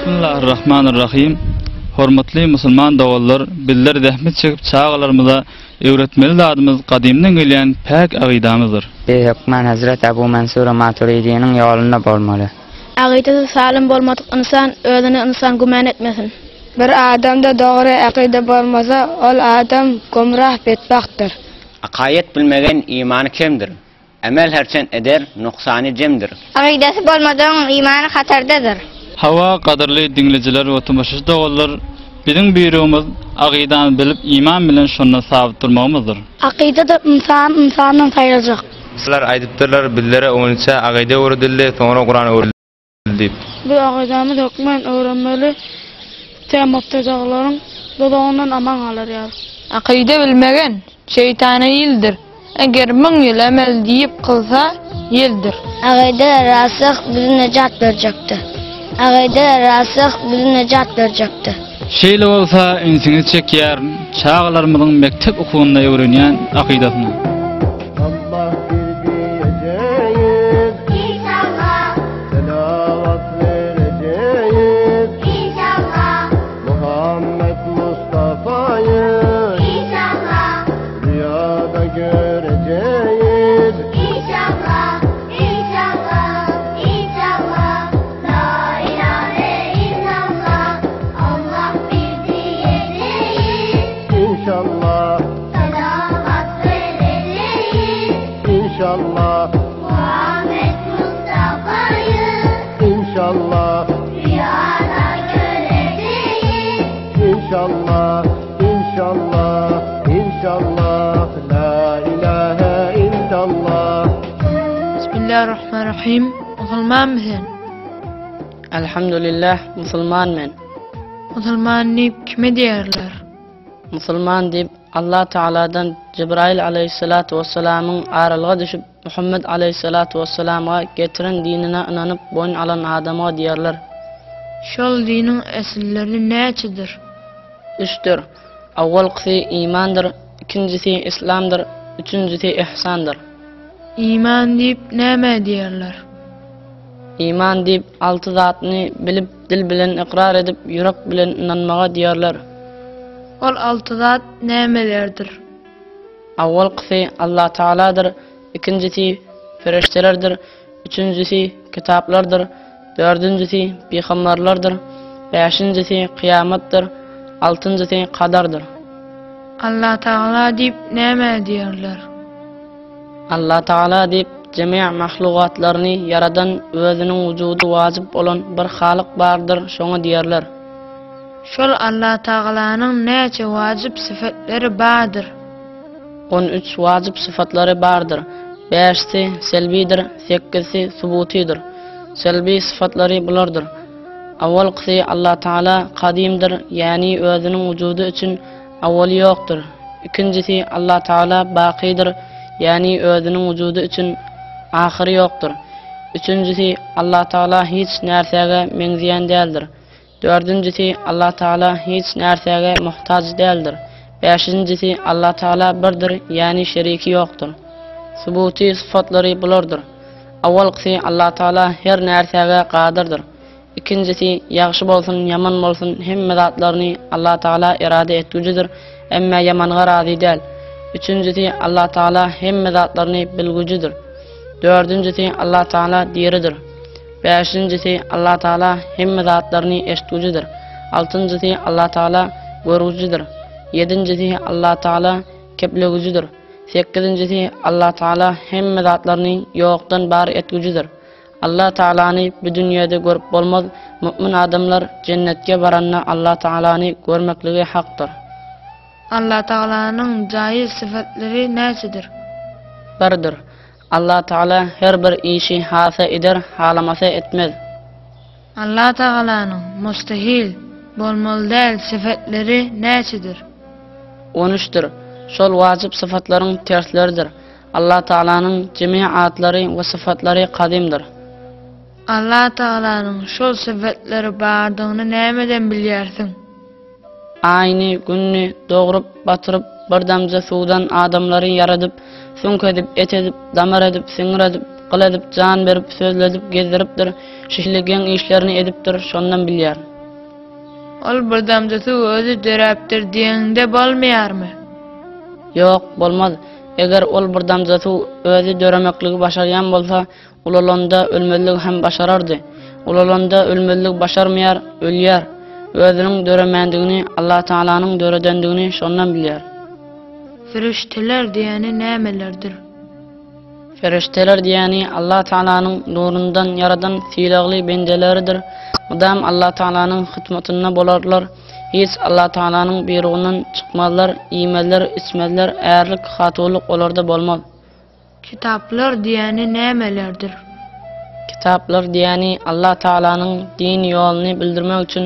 Bismillahirrahmanirrahim. Hormatly musulman dowallar, bizler zähmet çekip çağalarymyza öwretmeli zadymyz gadymdan gelýän pak agydamyzdyr. Hükman Hazret Abu Mansur Maturidi'nin yolunda bolmaly. Aqidesi salim bolmadyk insan özüni insan güman etmesin. Bir adamda dogry aqida bolmasa, ol adam gumrah betbaxtdyr. Aqayet bilmegen imanı kemdir. Emel herçen eder, nuqsany jemdir. Aqidesi bolmadan imanı hatardadır. Hawa qadarly dinlejiler we tamaşaçy dowallar, bizim birimiz aqidany bilip iman bilen şonda sabit durmagymyzdyr. Aqida da insandan saýylajak. Sizler aýdypdyrlar, bizlere oňça aqida öwredildi, soňra Qur'an öwredildi. Bu aqidamyz hükmen öwrenmeli. Temaptajaglaryň dodağından aman alar ýar. Aqida bilmegen şeytana ýyldyr. Eger 1000 ýyl emel diýip kılsa ýeldir. Aqida rasyh bizi nejat berjekdi. Aqida rasyh bizi nejat berjekdi. Şeýle bolsa insini çekýär, çağalarymyzyň mektep okuwynda öwrenýän aqidasyny. İnşallah Muhammed Mustafa'yı İnşallah rüyada göreceğiz. İnşallah, inşallah, inşallah la ilahe illallah. Bismillahirrahmanirrahim. Musulman mısın? Elhamdülillah musulman men. Musulman deyip kime diyerler? Musulman deyip Allah Teala'dan Cibrail aleyhissalatu vesselam'ın aralga düşüp Muhammed aleyhissalatu vesselam'a getiren dinine inanıp boyun alan adama diyerler. Şol dinin esilleri neçidir? Üçtür. Awwalqisi imandır, ikincisi İslam'dır, üçüncüsü ihsandır. İman deyip neme diyerler? İman deyip altı zatını bilip dil bilen ikrar edip yürek bilen inanmaga diyerler. Ol altı zat nemelerdir? Awwalqisi Allah Teala'dır, ikincisi feriştelerdir, üçüncüsü kitaplardır, dördüncüsü peygamberlerdir, beşincisi kıyamettir, altıncısı kadardır. Allah Teala deyip neme diyerler? Allah Teala deyip cemi' mahlugatlarını yaradan özünün vücudu vacip olan bir halık bardır, şonu diyerler. Şol Allah Teala'nın neçe vacip sıfatları bardır? 13 vacip sıfatları bardır. 5'si selbidir, 8'si subutidir. Selbi sıfatları bulardır. Awwalqisi Allah Teala kadimdir, yani özünün vücudu için awwali yoktur. İkincisi Allah Teala baqidir, yani özünün vücudu için ahiri yoktur. Üçüncüsü Allah Teala hiç närsege menziyen değildir. Dördüncüsü Allah Teala hiç närsege muhtaç değildir. Beşincisi Allah Teala birdir, yani şeriki yoktur. Subuti sıfatları bulardır. Awwalqisi Allah Teala her närsege qadirdir. İkincisi yaxşı bolsun, yaman bolsun, hemme zatlaryny Allah Teala irade etgüjidir, emma yamanga razy däl. Üçüncüsü Allah Teala hemme zatlaryny bilgüjidir. Dördüncüsü Allah Teala diridir. Beşincisi Allah Teala hemme zatlaryny eşitgüjidir. Altıncısı Allah Teala görgüjidir. Yedincisi Allah Teala keplegüjidir. Sekizincisi Allah Teala hemme zatlaryny yokdan bar etgüjidir. Allah Teala'nı bu dünyada görüp bolmaz, mümin adamlar cennetke baranna Allah Teala'nı görmekligi haktır. Allah Teala'nın caiz sıfatları neçidir? Birdir. Allah Teala her bir işi hasa eder, halamasa etmez. Allah Teala'nın mustahil, bolmaly däl sıfatları neçidir? 13'tür. Şol vacip sıfatların tersleridir. Allah Teala'nın cemi adları ve sıfatları kadimdir. Allah Teala'nın şol sıfatları bardığını nämeden bilýärsiň? Ayny günni doğurup batırıp bir damja suwdan adamları yaradyp, sönk edip, et edip, damar edip, siňir edip, gyl edip, jan berip, sözledip, gezdiripdir, şişlegen işlerini edipdir, şondan bilýär. ol birdamjasy özü döräpdir diýende bolmaýarmy? Ýok, bolmaz. Eger ol birdamjasy özü döremekligi başarýan bolsa, ulalanda ölmezlik hem başarardy. Ulalanda ölmezlik başarmaýar, ölýär. Özüniň döremendigini, Allah Taalanyň döredendigini şondan bilýär. Ferişteler diýeni nämelerdir? Ferişteler diýeni Allah Taalanyň nurundan yaradan silagly bendeleridir. Mudam Allah Taalanyň hytmatyna bolarlar. Hiç Allah Taalanyň buyrugynyň çykmazlar, iýmezler, içmezler, ärlik, hatulyk olarda bolmaz. Kitaplar diýeni nämelerdir? Kitaplar diýeni Allah Taalanyň din ýoluny bildirmek üçin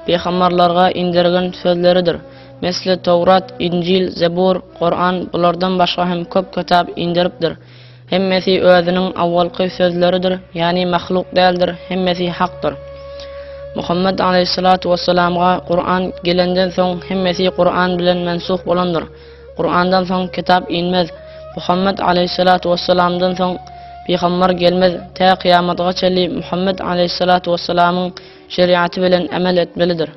peýgamberlerge indirgen sözleridir. Mesle Tawrat, Injil, Zebur, Qur'an bulardan başga hem köp kitap indiripdir. Hemmesi özüniň awwalky sözleridir, ýani mahluk däldir, hemmesi hakdyr. Muhammed aleyhissalatu vesselam'a Qur'an gelenden soň hemmesi Qur'an bilen mensuh bolandyr. Qur'andan soň kitap inmez. Muhammed aleyhissalatu vesselam'dan soň peýgamber gelmez. Ta kıyamatgacha Muhammed aleyhissalatu vesselam'yň şeriaty bilen amel etmelidir.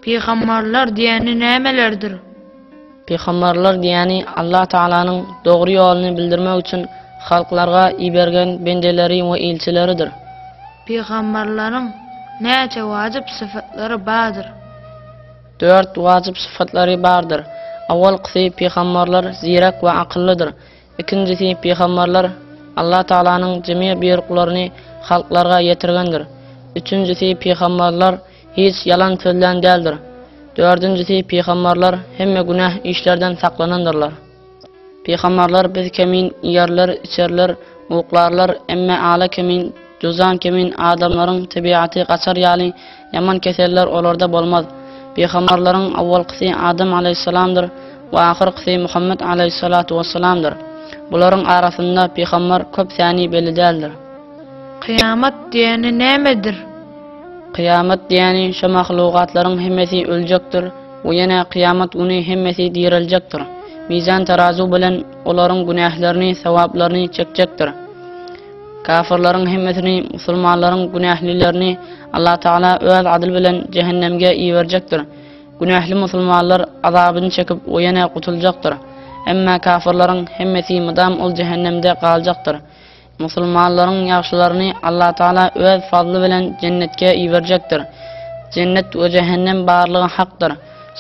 Peýgamberler diýeni nämelerdir? Peýgamberler diýeni Allah Taalanyň dogry ýoluny bildirmek üçin halklarga ibergen bendeleri we elçileridir. Peýgamberleriň näçe wajyp syfatlary bardyr? 4 wajyp syfatlary bardyr. Awwalky peýgamberler zirek we akyllydyr. Ikincisi peýgamberler Allah Taalanyň jemi buyruklaryny halklarga ýetirgendir. Üçüncüsi peýgamberler hiç yalan sözlen däldir. Dördüncüsi peýgamberler hemme günah işlerden saklanandyrlar. Peýgamberler biz kemin ýerler, içerler, uklarlar, emme ala kemin, juzan kemin adamlaryň tabiaty gaçar ýaly yaman keseller olarda bolmaz. Peýgamberleriň awwalky Adam aleyhissalamdyr we ahyrky Muhammed aleyhissalatu vesselamdyr. Bularyň arasynda peýgamber köp sany belli däldir. Kıyamet diýeni nämedir? Kıyamet diýeni şu mahlugatlaryň hemmesi öljekdir. O ýene kıyamet güni hemmesi diriljekdir. Mizan tarazu bilen olaryň günahlaryny, sawablaryny çekjekdir. Kafirlaryň hemmesini, musulmanlaryň günahlilerini Allah Taala öz adil bilen cehennemge iýerjekdir. Günahly musulmanlar azabyny çekip o ýene gutuljakdyr. Emma kafirlaryň hemmesi mudam ol cehennemde galjakdyr. Musulmanlaryň ýagşylaryny Allah Taala öz fazly bilen jennetge iýerjekdir. Cennet we cehennem barlygy hakdyr.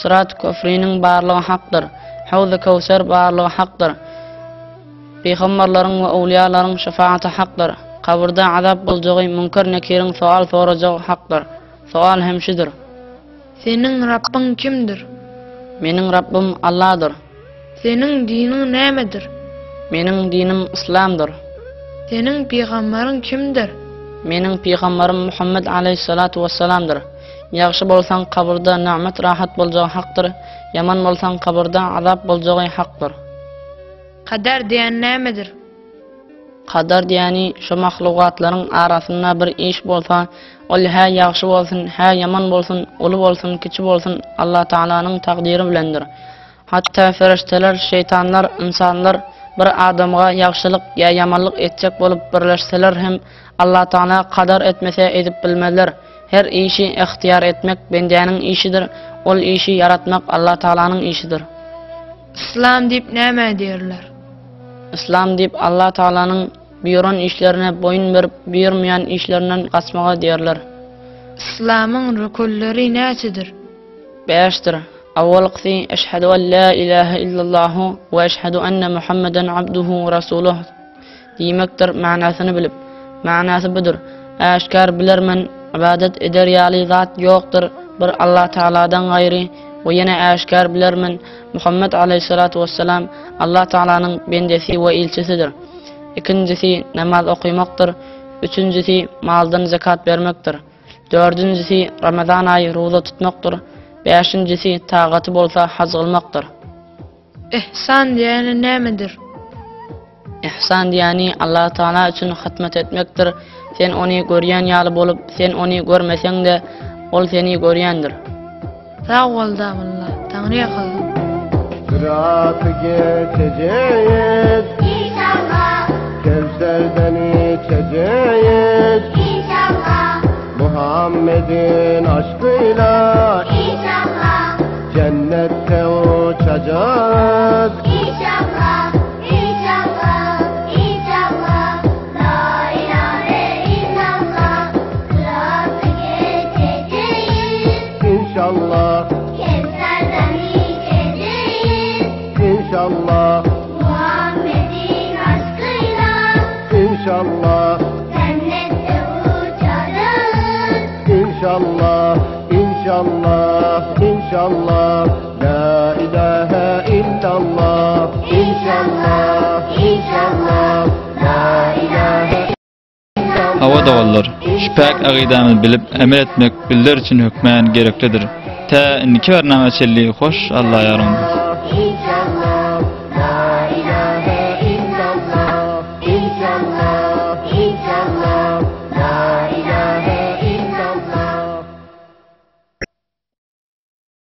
Sırat köprüniň barlygy hakdyr. Hawz-ı Kawsar barlygy hakdyr. Peýgamberleriň we awliyalaryň şefaati hakdyr. Kabrda azap boljagy munkar nekiriň sual sorajagy hakdyr. Sual hemşidir. Seniň Rabbin kimdir? Meniň Rabbim Allahdyr. Seniň diniň nämedir? Meniň dinim İslamdyr. Seniň peýgamberiň kimdir? Meniň peýgamberim Muhammed aleyhissalatu vesselamdyr. Ýagşy bolsaň kabrda nämet rahat boljagy hakdyr. Yaman bolsaň kabrda azap boljagy hakdyr. Kadar diýen nämedir? Kadar diýeni şu mahlugatlaryň arasynda bir iş bolsa, ol ha ýagşy bolsun, ha yaman bolsun, uly bolsun, kiçi bolsun, Allah Taalanyň takdiri bilendir. Hatta ferişteler, şeytanlar, insanlar bir adamga ýagşylyk ýa ýamanlyk etjek bolup birleşseler hem Allah Taala kadar etmese edip bilmezler. Her işi ihtiýar etmek bendäniň işidir. Ol işi yaratmak Allah Taalanyň işidir. İslam diýip näme diýerler? İslam diýip Allah Taalanyň buyuran işlerine boyun berip buyurmayan işlerinden kaçmaga diýerler. İslamyň rukunlary näçedir? 5'tir. Awwalky eşhedü en la ilahe illallah we eşhedü enne Muhammeden abduhu we rasuluh diýmekdir manasyny bilip. Manasy budur. Aşkar bilermen ibadet eder ýaly zat ýokdur bir Allah Taala'dan gaýry we ýene aşkar bilermen Muhammed aleyhissalatu vesselam Allah Taalanyň bendesi we elçisidir. İkincisi namaz okumakdyr. Üçüncüsi maldan zakat bermekdir. Dördüncüsi Ramazan ayı roza tutmakdyr. Beşincisi tağatı bolsa haz kılmakdyr. İhsan diýeni nämedir? İhsan diýeni Allah Taala üçin hytmat etmekdir. Sen ony görýän ýaly bolup, sen ony görmeseň de ol seni görýändir. Sağ ol damalla, Tanrıya kal. Sıratı geçeceğiz İnşallah. Kevserden içeceğiz İnşallah. Muhammed'in aşkıyla inşallah, inşallah, inşallah. La ilahe illallah, inşallah, inşallah. La ilahe illallah. Hawa dawallar, şüpek agydamy bilip emel etmek bizler için hükmen gereklidir. Ta indiki barnamaçyly hoş Allah ýaryndy.